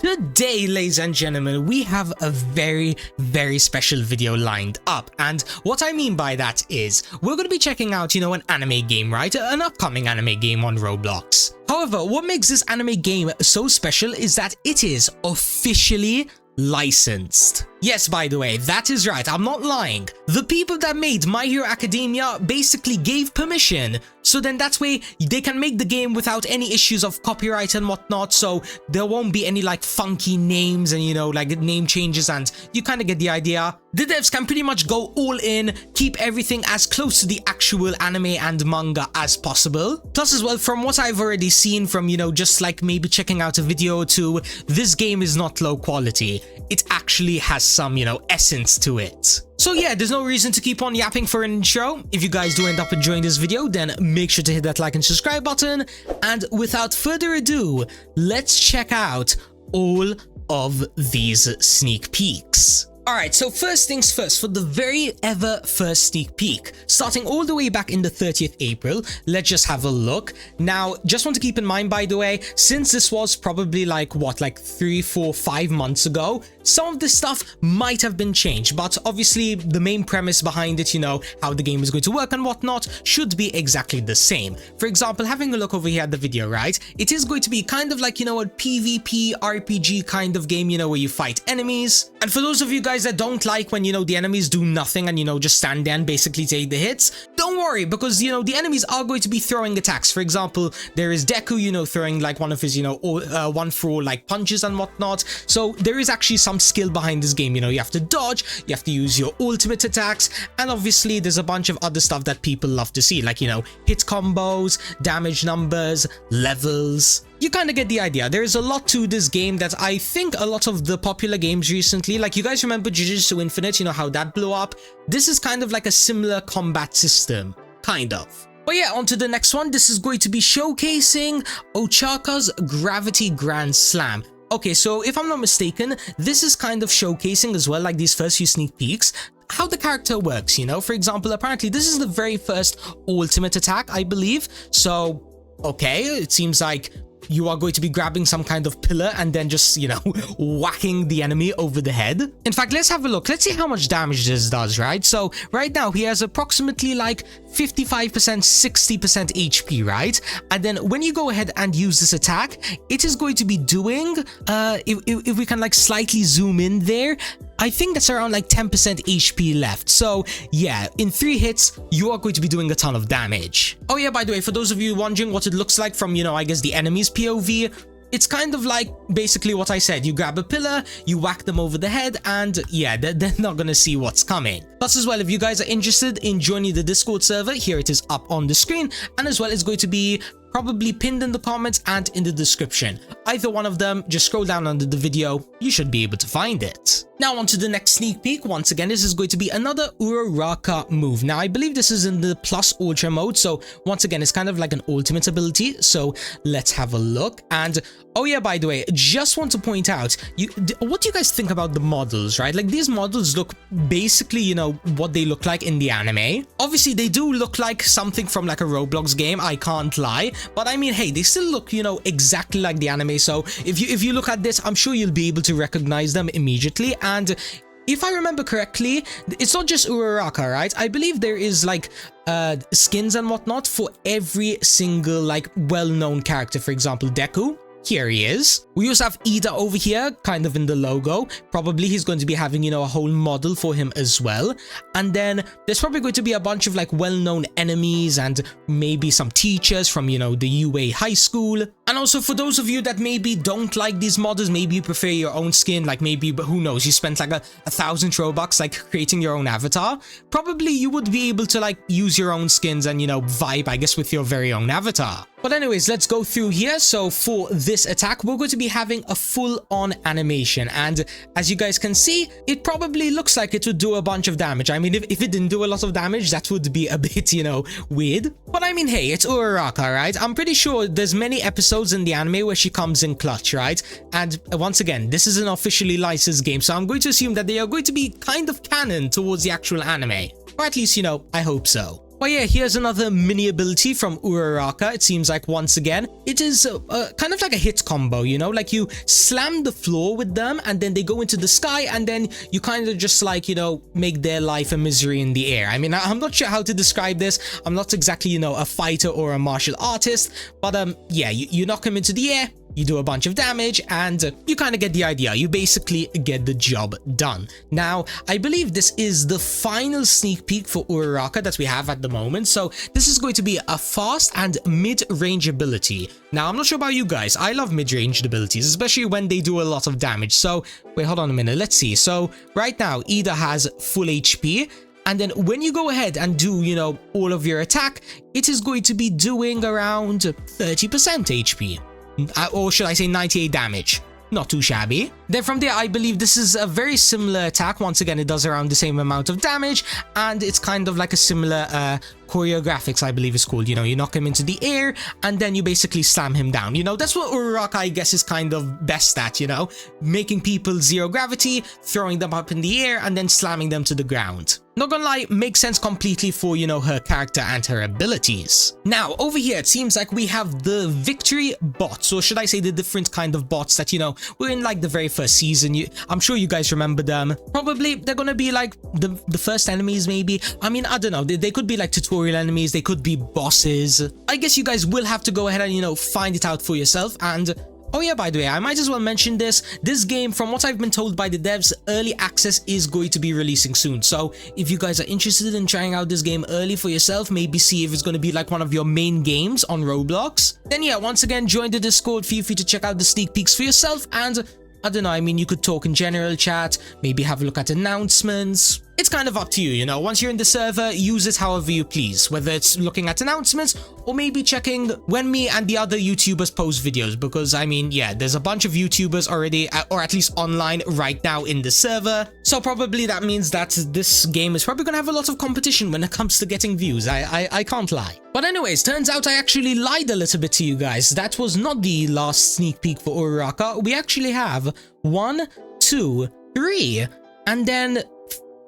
Today, ladies and gentlemen, we have a very special video lined up, and what I mean by that is we're going to be checking out, an anime game, right? An upcoming anime game on Roblox. However, what makes this anime game so special is that it is officially licensed. Yes, by the way, that is right, I'm not lying. The people that made My Hero Academia basically gave permission, so then that way they can make the game without any issues of copyright and whatnot, so there won't be any like funky names and like name changes, and you kind of get the idea. The devs can pretty much go all in, keep everything as close to the actual anime and manga as possible. Plus as well, from what I've already seen from, just like maybe checking out a video or two, this game is not low quality. It actually has some, essence to it. So yeah, there's no reason to keep on yapping for an intro. If you guys do end up enjoying this video, then make sure to hit that like and subscribe button. And without further ado, let's check out all of these sneak peeks. Alright, so first things first, for the very first sneak peek, starting all the way back in the 30th April, let's just have a look. Now, just want to keep in mind, by the way, since this was probably like 3, 4, 5 months ago, some of this stuff might have been changed, but obviously the main premise behind it, how the game is going to work and whatnot, should be exactly the same. For example, having a look over here at the video, right, it is going to be kind of like, a PvP RPG kind of game, where you fight enemies. And for those of you guys that don't like when, the enemies do nothing and, just stand there and basically take the hits, don't worry, because, the enemies are going to be throwing attacks. For example, there is Deku, throwing like one of his, one for all like punches and whatnot. So there is actually some skill behind this game. You have to dodge, you have to use your ultimate attacks, and obviously there's a bunch of other stuff that people love to see, like, hit combos, damage numbers, levels. You kind of get the idea. There is a lot to this game that I think a lot of the popular games recently, like you guys remember Jujutsu Infinite, how that blew up? This is kind of like a similar combat system, kind of. But yeah, on to the next one. This is going to be showcasing Ochaco's Gravity Grand Slam. Okay, so if I'm not mistaken, this is kind of showcasing as well, like these first few sneak peeks, how the character works, For example, apparently this is the very first ultimate attack, I believe. So, okay, it seems like you are going to be grabbing some kind of pillar and then just, whacking the enemy over the head. In fact, let's have a look. Let's see how much damage this does, right? So right now he has approximately like 55%, 60% HP, right? And then when you go ahead and use this attack, it is going to be doing, if we can like slightly zoom in there, I think that's around like 10% HP left. So yeah, in 3 hits, you are going to be doing a ton of damage. Oh yeah, by the way, for those of you wondering what it looks like from, I guess the enemy's POV, it's kind of like basically what I said. You grab a pillar, you whack them over the head, and yeah, they're not gonna see what's coming. Plus as well, if you guys are interested in joining the Discord server, here it is up on the screen, and as well it's going to be probably pinned in the comments and in the description. Either one of them, just scroll down under the video, you should be able to find it. Now on to the next sneak peek. Once again, this is going to be another Uraraka move. Now I believe this is in the plus ultra mode, so once again it's kind of like an ultimate ability. So let's have a look. And oh yeah, by the way, just want to point out, what do you guys think about the models, right? Like these models look basically, what they look like in the anime. Obviously they do look like something from like a Roblox game, I can't lie, but I mean, hey, they still look, exactly like the anime. So if you look at this, I'm sure you'll be able to recognize them immediately. And if I remember correctly, it's not just Uraraka, right? I believe there is like skins and whatnot for every single like well-known character. For example, Deku. Here he is. We also have Iida over here, kind of in the logo. Probably he's going to be having, a whole model for him as well. And then there's probably going to be a bunch of like well-known enemies and maybe some teachers from, the UA high school. And also for those of you that maybe don't like these models, maybe you prefer your own skin, like maybe, but who knows, you spent like 1,000 Robux like creating your own avatar. Probably you would be able to like use your own skins and, vibe, I guess, with your very own avatar. But anyways, let's go through here. So for this attack, we're going to be having a full-on animation. And as you guys can see, it probably looks like it would do a bunch of damage. I mean, if it didn't do a lot of damage, that would be a bit, weird. But I mean, hey, it's Uraraka, right? I'm pretty sure there's many episodes in the anime where she comes in clutch, right? And once again, this is an officially licensed game, so I'm going to assume that they are going to be kind of canon towards the actual anime. Or at least, I hope so. But yeah, here's another mini ability from Uraraka. It seems like once again, it is kind of like a hit combo, you know, like you slam the floor with them and then they go into the sky and then you kind of just like, you know, make their life a misery in the air. I mean, I'm not sure how to describe this. I'm not exactly, you know, a fighter or a martial artist, but yeah, you knock him into the air, you do a bunch of damage, and you kind of get the idea. You basically get the job done. Now, I believe this is the final sneak peek for Uraraka that we have at the moment. So this is going to be a fast and mid-range ability. Now, I'm not sure about you guys. I love mid-range abilities, especially when they do a lot of damage. So, wait, hold on a minute. Let's see. So, right now, Iida has full HP. And then when you go ahead and do, you know, all of your attack, it is going to be doing around 30% HP. Or should I say 98 damage. Not too shabby. Then from there, I believe this is a very similar attack. Once again, it does around the same amount of damage, and it's kind of like a similar choreographics, I believe it's called. You know, you knock him into the air, and then you basically slam him down. You know, that's what Uraraka, I guess, is kind of best at, you know? Making people zero gravity, throwing them up in the air, and then slamming them to the ground. Not gonna lie, makes sense completely for, you know, her character and her abilities. Now, over here, it seems like we have the victory bots, or should I say the different kind of bots that, you know, were in like the very first season. I'm sure you guys remember them. Probably they're gonna be like the first enemies, maybe. I mean, I don't know. They could be like tutorial enemies. They could be bosses. I guess you guys will have to go ahead and, you know, find it out for yourself. And oh yeah, by the way, I might as well mention this. This game, from what I've been told by the devs, early access is going to be releasing soon. So if you guys are interested in trying out this game early for yourself, maybe see if it's going to be like one of your main games on Roblox, then yeah, once again, join the Discord. Feel free to check out the sneak peeks for yourself. And I don't know, I mean, you could talk in general chat, maybe have a look at announcements. It's kind of up to you, you know. Once you're in the server, use it however you please, whether it's looking at announcements or maybe checking when me and the other YouTubers post videos, because I mean, yeah, there's a bunch of YouTubers already, or at least online right now in the server. So probably that means that this game is probably gonna have a lot of competition when it comes to getting views. I can't lie. But anyways, turns out I actually lied a little bit to you guys. That was not the last sneak peek for Uraraka. We actually have 1, 2, 3, and then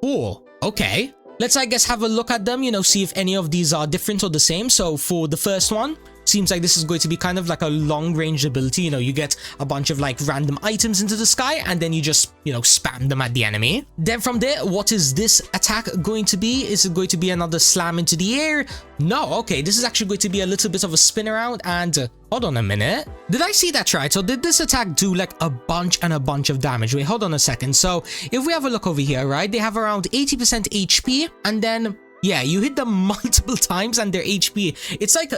4. Okay, let's I guess have a look at them, you know, see if any of these are different or the same. So for the first one, seems like this is going to be kind of like a long range ability. You know, you get a bunch of like random items into the sky and then you just, you know, spam them at the enemy. Then from there, what is this attack going to be? Is it going to be another slam into the air? No, okay, this is actually going to be a little bit of a spin around. And hold on a minute, did I see that right? So did this attack do like a bunch of damage? Wait, hold on a second. So if we have a look over here, right, they have around 80% HP, and then yeah, you hit them multiple times and their HP, it's like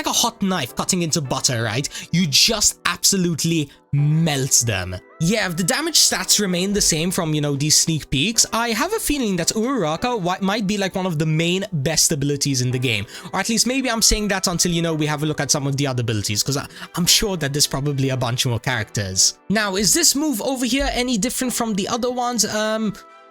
a hot knife cutting into butter, right? You just absolutely melt them. Yeah, if the damage stats remain the same from, you know, these sneak peeks, I have a feeling that Uraraka might be like one of the main best abilities in the game. Or at least maybe I'm saying that until, you know, we have a look at some of the other abilities, because I'm sure that there's probably a bunch more characters. Now, is this move over here any different from the other ones?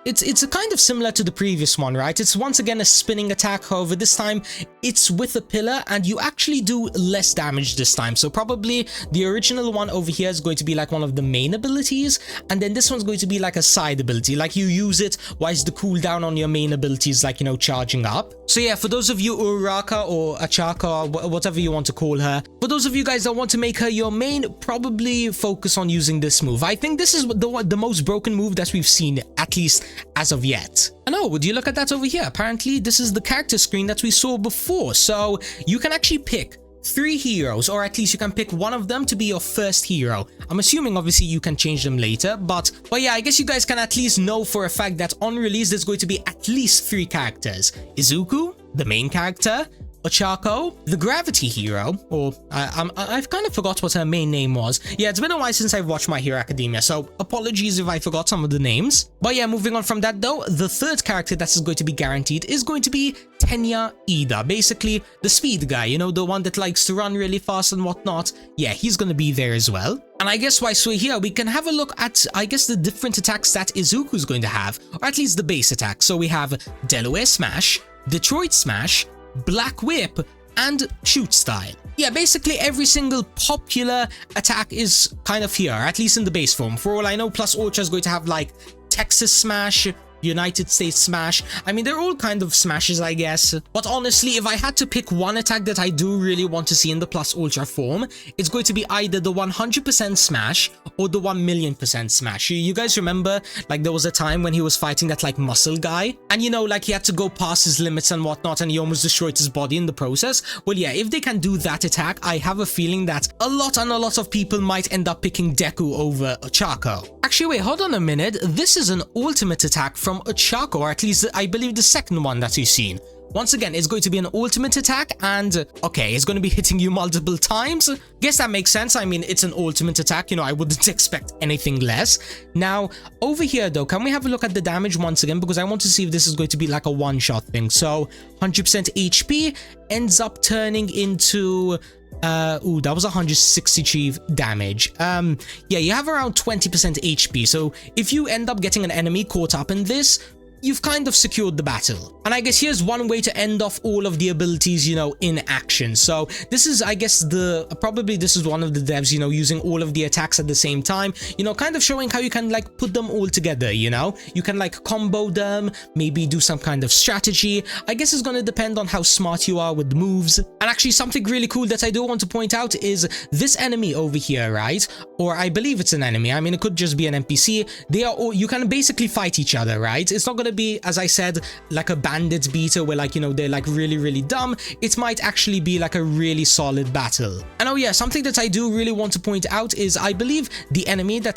It's a kind of similar to the previous one, right? It's once again a spinning attack, however this time it's with a pillar and you actually do less damage this time. So probably the original one over here is going to be like one of the main abilities, and then this one's going to be like a side ability, like you use it whilst the cooldown on your main ability is like, you know, charging up. So yeah, for those of you Uraraka or Ochaco or whatever you want to call her, for those of you guys that want to make her your main, probably focus on using this move. I think this is the most broken move that we've seen, at least as of yet. And oh, would you look at that over here? Apparently this is the character screen that we saw before, so you can actually pick 3 heroes, or at least you can pick one of them to be your first hero. I'm assuming obviously you can change them later, but yeah, I guess you guys can at least know for a fact that on release there's going to be at least 3 characters. Izuku, the main character, Ochaco, the gravity hero, or I've kind of forgot what her main name was. Yeah, it's been a while since I've watched My Hero Academia, so apologies if I forgot some of the names. But yeah, moving on from that though, the third character that is going to be guaranteed is going to be Tenya Iida, basically the speed guy, you know, the one that likes to run really fast and whatnot. Yeah, he's gonna be there as well. And I guess whilst we're here, we can have a look at, I guess, the different attacks that Izuku's going to have, or at least the base attack. So we have Delaware Smash, Detroit Smash, Black Whip, and Shoot Style. Yeah, basically every single popular attack is kind of here, at least in the base form. For all I know, plus Ultra is going to have like Texas Smash, United States smash. I mean, they're all kind of smashes, I guess. But honestly, if I had to pick one attack that I do really want to see in the plus ultra form, it's going to be either the 100% smash or the 1,000,000% smash. You guys remember, like, there was a time when he was fighting that, like, muscle guy, and you know, like, he had to go past his limits and whatnot, and he almost destroyed his body in the process. Well, yeah, if they can do that attack, I have a feeling that a lot of people might end up picking Deku over Ochaco. Actually, wait, hold on a minute. This is an ultimate attack from Ochaco, or at least I believe the second one that you've seen. Once again, it's going to be an ultimate attack, and okay, it's going to be hitting you multiple times. Guess that makes sense. I mean, it's an ultimate attack, you know, I wouldn't expect anything less. Now, over here though, can we have a look at the damage once again? Because I want to see if this is going to be like a one-shot thing. So, 100% HP ends up turning into... ooh, that was 163 damage. Yeah, you have around 20% HP, so if you end up getting an enemy caught up in this, you've kind of secured the battle. And I guess here's one way to end off all of the abilities, you know, in action. So this is, I guess, probably this is one of the devs, you know, using all of the attacks at the same time, you know, kind of showing how you can like put them all together, you know, you can like combo them, maybe do some kind of strategy. I guess it's going to depend on how smart you are with the moves. And actually something really cool that I do want to point out is this enemy over here, right? Or I believe it's an enemy. I mean, it could just be an NPC. They are all, you can basically fight each other, right? It's not going to be, as I said, like a bandit beta where, like, you know, they're like really dumb. It might actually be like a really solid battle. And oh yeah, something that I do really want to point out is I believe the enemy that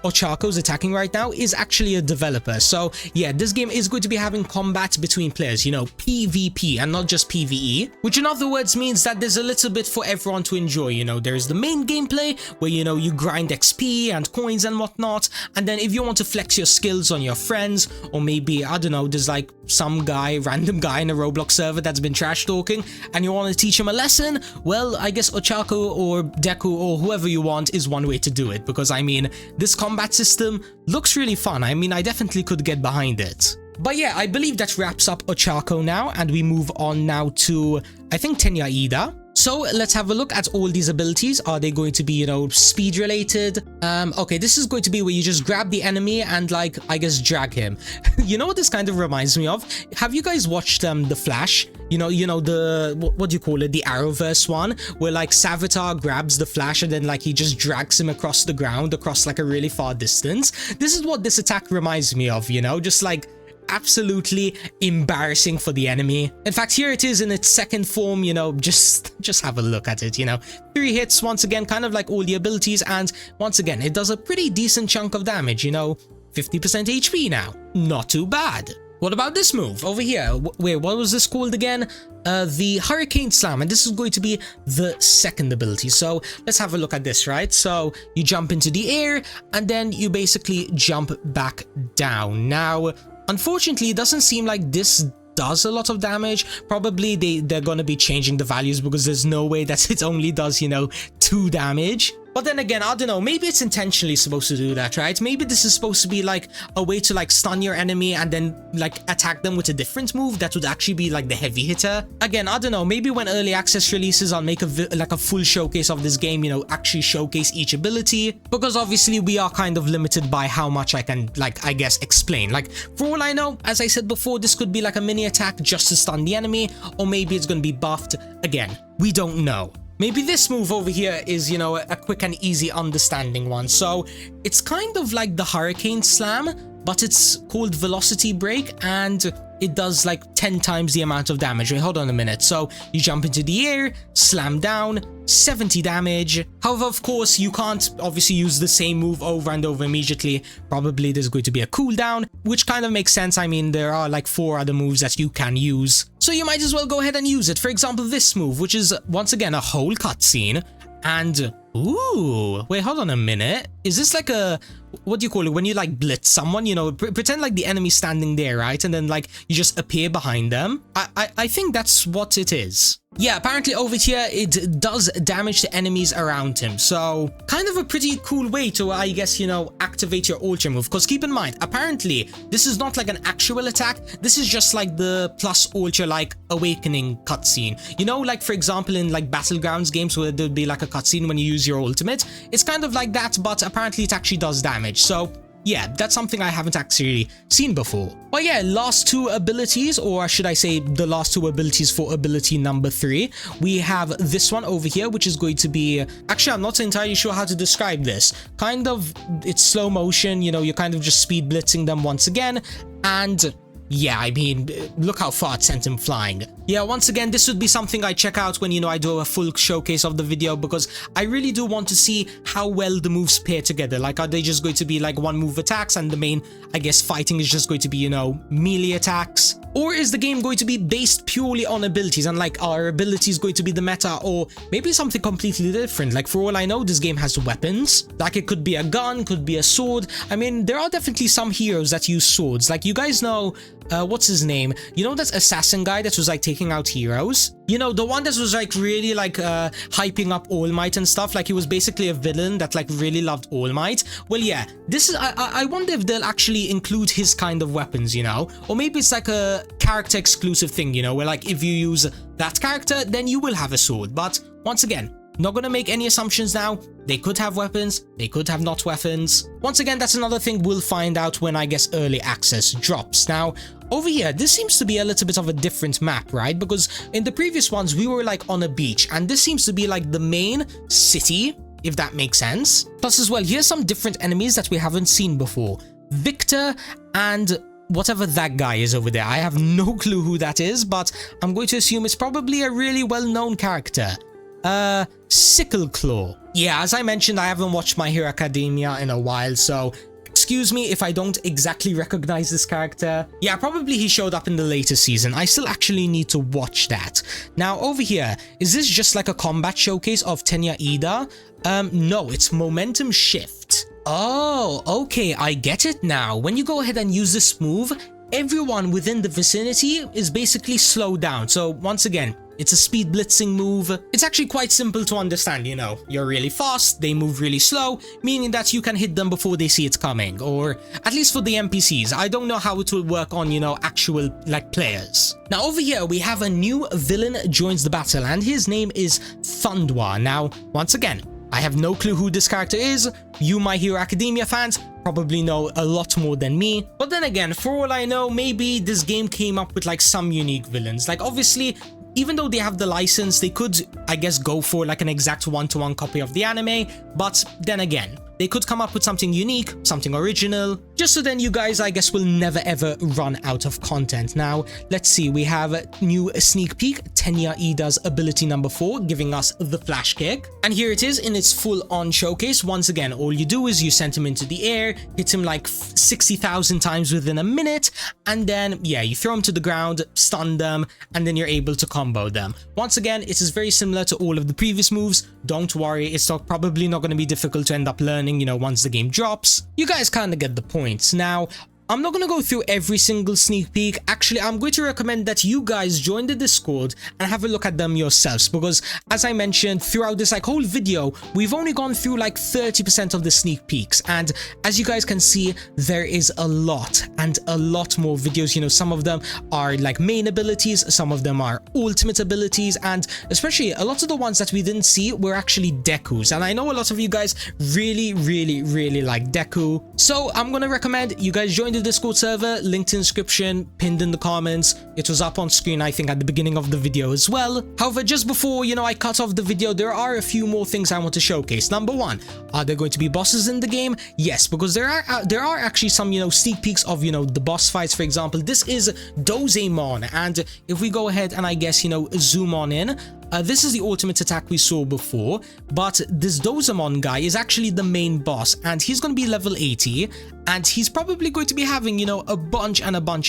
Ochaco is attacking right now is actually a developer. So yeah, this game is going to be having combat between players, you know, PvP and not just PvE, which in other words means that there's a little bit for everyone to enjoy. You know, there's the main gameplay where, you know, you grind XP and coins and whatnot, and then if you want to flex your skills on your friends, or maybe, I don't know, there's like some random guy in a Roblox server that's been trash talking and you want to teach him a lesson, well, I guess Ochaco or Deku or whoever you want is one way to do it, because I mean, this combat system looks really fun. I mean, I definitely could get behind it. But yeah, I believe that wraps up Ochaco now, and we move on now to, I think, Tenya Iida. So let's have a look at all these abilities. Are they going to be, you know, speed related? Okay, this is going to be where you just grab the enemy and, like, I guess drag him. You know what this kind of reminds me of? Have you guys watched The Flash? You know the, what do you call it? The Arrowverse one, where like Savitar grabs the Flash and then like he just drags him across the ground, across like a really far distance. This is what this attack reminds me of, you know, just like absolutely embarrassing for the enemy. In fact, here it is in its second form, you know, just have a look at it, you know. 3 hits once again, kind of like all the abilities, and once again, it does a pretty decent chunk of damage, you know, 50% HP now. Not too bad. What about this move over here? Wait, what was this called again? The Hurricane Slam, and this is going to be the second ability. So let's have a look at this, right? So you jump into the air and then you basically jump back down. Now, unfortunately, it doesn't seem like this does a lot of damage. Probably they're gonna be changing the values, because there's no way that it only does, you know, 2 damage. But then again, I don't know, maybe it's intentionally supposed to do that, right? Maybe this is supposed to be like a way to like stun your enemy and then like attack them with a different move that would actually be like the heavy hitter. Again, I don't know, maybe when early access releases, I'll make a full showcase of this game, you know, actually showcase each ability, because obviously we are kind of limited by how much I can, like, I guess, explain. Like, for all I know, as I said before, this could be like a mini attack just to stun the enemy, or maybe it's going to be buffed. Again, we don't know. Maybe this move over here is, you know, a quick and easy understanding one. So it's kind of like the Hurricane Slam, but it's called Velocity Break, and it does like 10 times the amount of damage. Wait, hold on a minute. So you jump into the air, slam down, 70 damage. However, of course, you can't obviously use the same move over and over immediately. Probably there's going to be a cooldown, which kind of makes sense. I mean, there are like 4 other moves that you can use, so you might as well go ahead and use it. For example, this move, which is once again a whole cutscene. And ooh, wait, hold on a minute. Is this like a, what do you call it, when you like blitz someone, you know, pretend like the enemy's standing there, right? And then like you just appear behind them. I think that's what it is. Yeah, apparently over here it does damage to enemies around him. So kind of a pretty cool way to, I guess, you know, activate your ultra move. Because keep in mind, apparently this is not like an actual attack. This is just like the plus ultra like awakening cutscene. You know, like for example in like Battlegrounds games where there'd be like a cutscene when you use your ultimate. It's kind of like that, but apparently it actually does damage. So yeah, that's something I haven't actually seen before. But yeah, last two abilities, or should I say the last two abilities for ability number 3. We have this one over here, which is going to be, actually I'm not entirely sure how to describe this. Kind of, it's slow motion, you know, you're kind of just speed blitzing them once again, and yeah, I mean, look how far it sent him flying. Yeah, once again, this would be something I check out when, you know, I do a full showcase of the video, because I really do want to see how well the moves pair together. Like, are they just going to be like one move attacks and the main, I guess, fighting is just going to be, you know, melee attacks? Or is the game going to be based purely on abilities, and like, are abilities going to be the meta, or maybe something completely different? Like, for all I know, this game has weapons. Like, it could be a gun, could be a sword. I mean, there are definitely some heroes that use swords. Like, you guys know, what's his name? You know that assassin guy that was like taking out heroes? You know, the one that was like really like hyping up All Might and stuff. Like, he was basically a villain that like really loved All Might. Well, yeah, this is, I wonder if they'll actually include his kind of weapons, you know? Or maybe it's like a character exclusive thing, you know, where like if you use that character, then you will have a sword. But once again, not gonna make any assumptions now. They could have weapons, they could have not weapons. Once again, that's another thing we'll find out when, I guess, early access drops. Now, over here, this seems to be a little bit of a different map, right? Because in the previous ones, we were like on a beach, and this seems to be like the main city, if that makes sense. Plus as well, here's some different enemies that we haven't seen before. Victor and whatever that guy is over there. I have no clue who that is, but I'm going to assume it's probably a really well-known character. Sickle Claw. Yeah, as I mentioned, I haven't watched My Hero Academia in a while, so excuse me if I don't exactly recognize this character. Yeah, probably he showed up in the later season. I still actually need to watch that. Now, over here, is this just like a combat showcase of Tenya Iida? No, it's momentum shift. Oh, okay, I get it now. When you go ahead and use this move, everyone within the vicinity is basically slowed down. So once again, it's a speed blitzing move. It's actually quite simple to understand, you know. You're really fast, they move really slow, meaning that you can hit them before they see it coming, or at least for the NPCs. I don't know how it will work on, you know, actual, like, players. Now, over here, we have a new villain joins the battle, and his name is Thundwa. Now, once again, I have no clue who this character is. You My Hero Academia fans probably know a lot more than me. But then again, for all I know, maybe this game came up with like some unique villains. Like, obviously, even though they have the license, they could, I guess, go for like an exact one-to-one copy of the anime. But then again, they could come up with something unique, something original, just so then you guys, I guess, will never ever run out of content. Now, let's see, we have a new sneak peek, Tenya Iida's ability number 4, giving us the flash kick. And here it is in its full-on showcase. Once again, all you do is you send him into the air, hit him like 60,000 times within a minute, and then, yeah, you throw him to the ground, stun them, and then you're able to combo them. Once again, it is very similar to all of the previous moves. Don't worry, it's probably not going to be difficult to end up learning, you know, once the game drops. You guys kind of get the point. Now, I'm not going to go through every single sneak peek. Actually, I'm going to recommend that you guys join the Discord and have a look at them yourselves, because as I mentioned throughout this like whole video, we've only gone through like 30% of the sneak peeks, and as you guys can see, there is a lot and a lot more videos. You know, some of them are like main abilities, some of them are ultimate abilities, and especially a lot of the ones that we didn't see were actually Dekus, and I know a lot of you guys really like Deku, so I'm going to recommend you guys join the Discord server, linked in the description, pinned in the comments. It was up on screen, I think, at the beginning of the video as well. However, just before, you know, I cut off the video, there are a few more things I want to showcase. Number one, are there going to be bosses in the game? Yes, because there are actually some, you know, sneak peeks of, you know, the boss fights. For example, this is Dozemon, and if we go ahead and I guess, you know, zoom on in, this is the ultimate attack we saw before, but this Dozemon guy is actually the main boss, and he's going to be level 80, and he's probably going to be having, you know, a bunch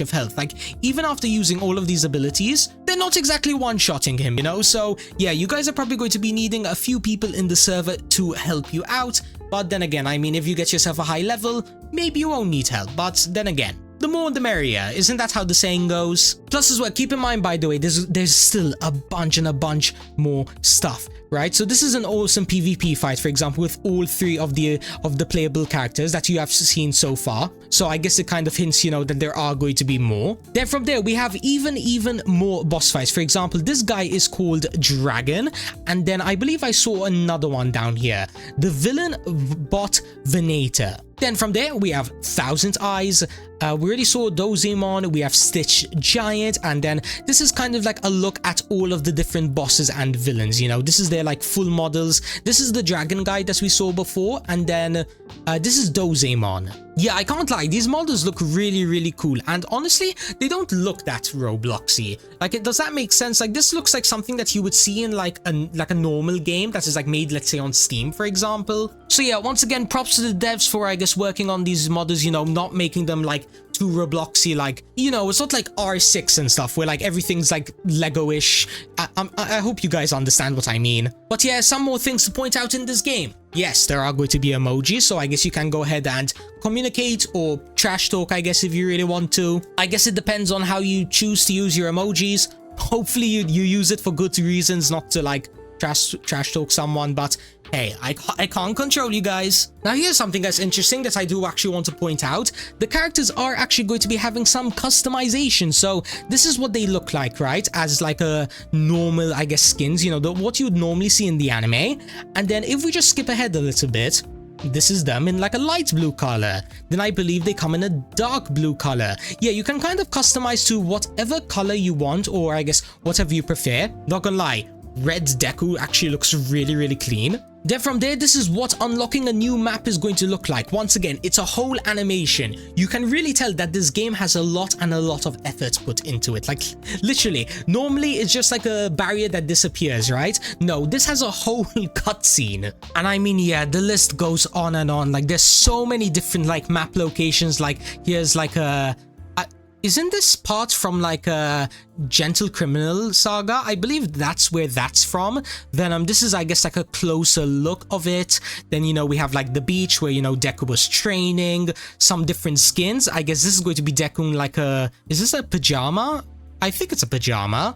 of health. Like, even after using all of these abilities, they're not exactly one-shotting him, you know? So, yeah, you guys are probably going to be needing a few people in the server to help you out, but then again, I mean, if you get yourself a high level, maybe you won't need help, but then again, the more the merrier, isn't that how the saying goes? Plus as well, keep in mind, by the way, there's still a bunch more stuff, right? So this is an awesome PvP fight, for example, with all 3 of the playable characters that you have seen so far. So I guess it kind of hints, you know, that there are going to be more. Then from there, we have even more boss fights. For example, this guy is called Dragon, and then I believe I saw another one down here, the villain bot Venator. Then from there, we have Thousand Eyes. We already saw Dozemon, we have Stitch Giant, and then this is kind of like a look at all of the different bosses and villains, you know. This is their like full models. This is the dragon guy that we saw before, and then this is Dozemon. Yeah, I can't lie, these models look really cool, and honestly, they don't look that Robloxy. Like, does that make sense? Like, this looks like something that you would see in like a normal game that is like made, let's say, on Steam, for example. So yeah, once again, props to the devs for, I guess, working on these models, you know, not making them like too Robloxy, like, you know, it's not like R6 and stuff where like everything's like Lego-ish. I hope you guys understand what I mean. But yeah, some more things to point out in this game. Yes, there are going to be emojis, so I guess you can go ahead and communicate or trash talk, I guess, if you really want to. I guess it depends on how you choose to use your emojis. Hopefully you use it for good reasons, not to like trash talk someone, but hey, I can't control you guys. Now here's something that's interesting that I do actually want to point out. The characters are actually going to be having some customization, so this is what they look like, right? As like a normal, I guess, skins, you know, what you would normally see in the anime. And then if we just skip ahead a little bit, this is them in like a light blue color. Then I believe they come in a dark blue color. Yeah, you can kind of customize to whatever color you want, or I guess whatever you prefer. Not gonna lie, red Deku actually looks really clean. Then from there, this is what unlocking a new map is going to look like. Once again, it's a whole animation. You can really tell that this game has a lot of effort put into it. Like, literally, normally it's just like a barrier that disappears, right? No, this has a whole cutscene. And I mean, yeah, the list goes on and on. Like, there's so many different like map locations. Like, here's like a... Isn't this part from like a Gentle Criminal saga? I believe that's where that's from. Then this is, I guess, like a closer look of it. Then, you know, we have like the beach where, you know, Deku was training. Some different skins. I guess this is going to be Deku in like a... Is this a pajama? I think it's a pajama.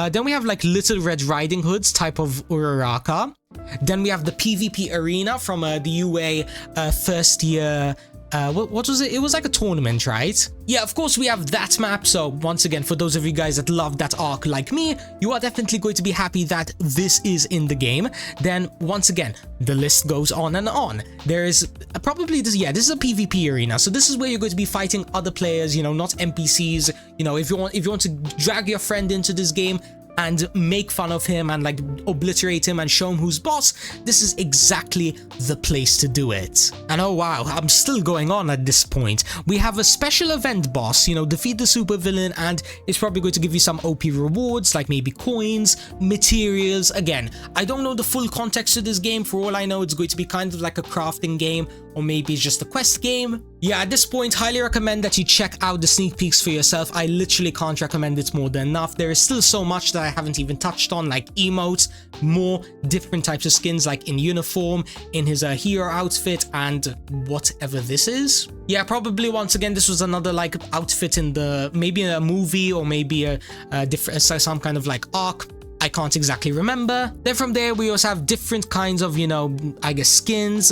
Then we have like Little Red Riding Hood's type of Uraraka. Then we have the PvP arena from the UA first year... what was it? It was like a tournament, right? Yeah, of course we have that map. So once again, for those of you guys that love that arc like me, you are definitely going to be happy that this is in the game. Then once again, the list goes on and on. There is probably this, yeah, this is a PvP arena. So this is where you're going to be fighting other players, you know, not NPCs. You know, if you want to drag your friend into this game and make fun of him and like obliterate him and show him who's boss, this is exactly the place to do it. And oh wow, I'm still going on at this point. We have a special event boss, you know, defeat the supervillain, and it's probably going to give you some OP rewards, like maybe coins, materials. Again, I don't know the full context of this game. For all I know, it's going to be kind of like a crafting game, or maybe it's just a quest game. Yeah, at this point, highly recommend that you check out the sneak peeks for yourself. I literally can't recommend it more than enough. There is still so much that I haven't even touched on, like emotes, more different types of skins, like in uniform, in his hero outfit, and whatever this is. Yeah, probably once again, this was another like outfit in the, maybe a movie, or maybe a different, some kind of like arc. I can't exactly remember. Then from there, we also have different kinds of, you know, I guess skins.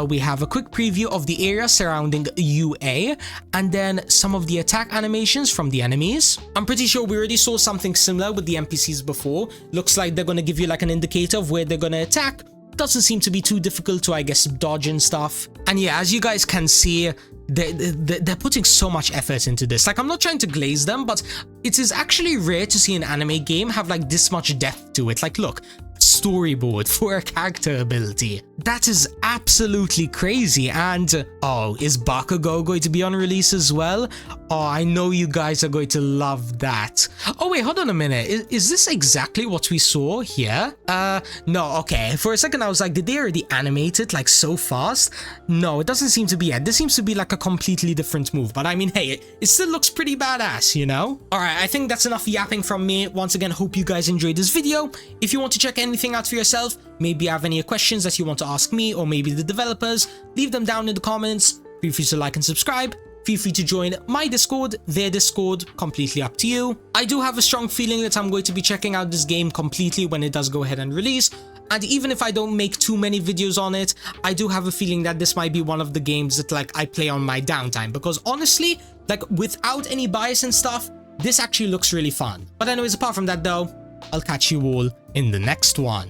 We have a quick preview of the area surrounding UA, and then some of the attack animations from the enemies. I'm pretty sure we already saw something similar with the NPCs before. Looks like they're going to give you like an indicator of where they're going to attack. Doesn't seem to be too difficult to, I guess, dodge and stuff. And yeah, as you guys can see, they're putting so much effort into this. Like, I'm not trying to glaze them, but it is actually rare to see an anime game have like this much depth to it. Like, look, storyboard for a character ability. That is absolutely crazy. And oh, is Bakugo going to be on release as well? Oh, I know you guys are going to love that. Oh wait, hold on a minute. Is this exactly what we saw here? No, okay. For a second I was like, did they already animate it like so fast? No, it doesn't seem to be yet. This seems to be like a completely different move. But I mean, hey, it still looks pretty badass, you know? Alright, I think that's enough yapping from me. Once again, hope you guys enjoyed this video. If you want to check anything out for yourself, maybe you have any questions that you want to ask me or maybe the developers, leave them down in the comments. Feel free to like and subscribe. Feel free to join my Discord, their Discord, completely up to you. I do have a strong feeling that I'm going to be checking out this game completely when it does go ahead and release. And even if I don't make too many videos on it, I do have a feeling that this might be one of the games that like I play on my downtime. Because honestly, like without any bias and stuff, this actually looks really fun. But anyways, apart from that though, I'll catch you all in the next one.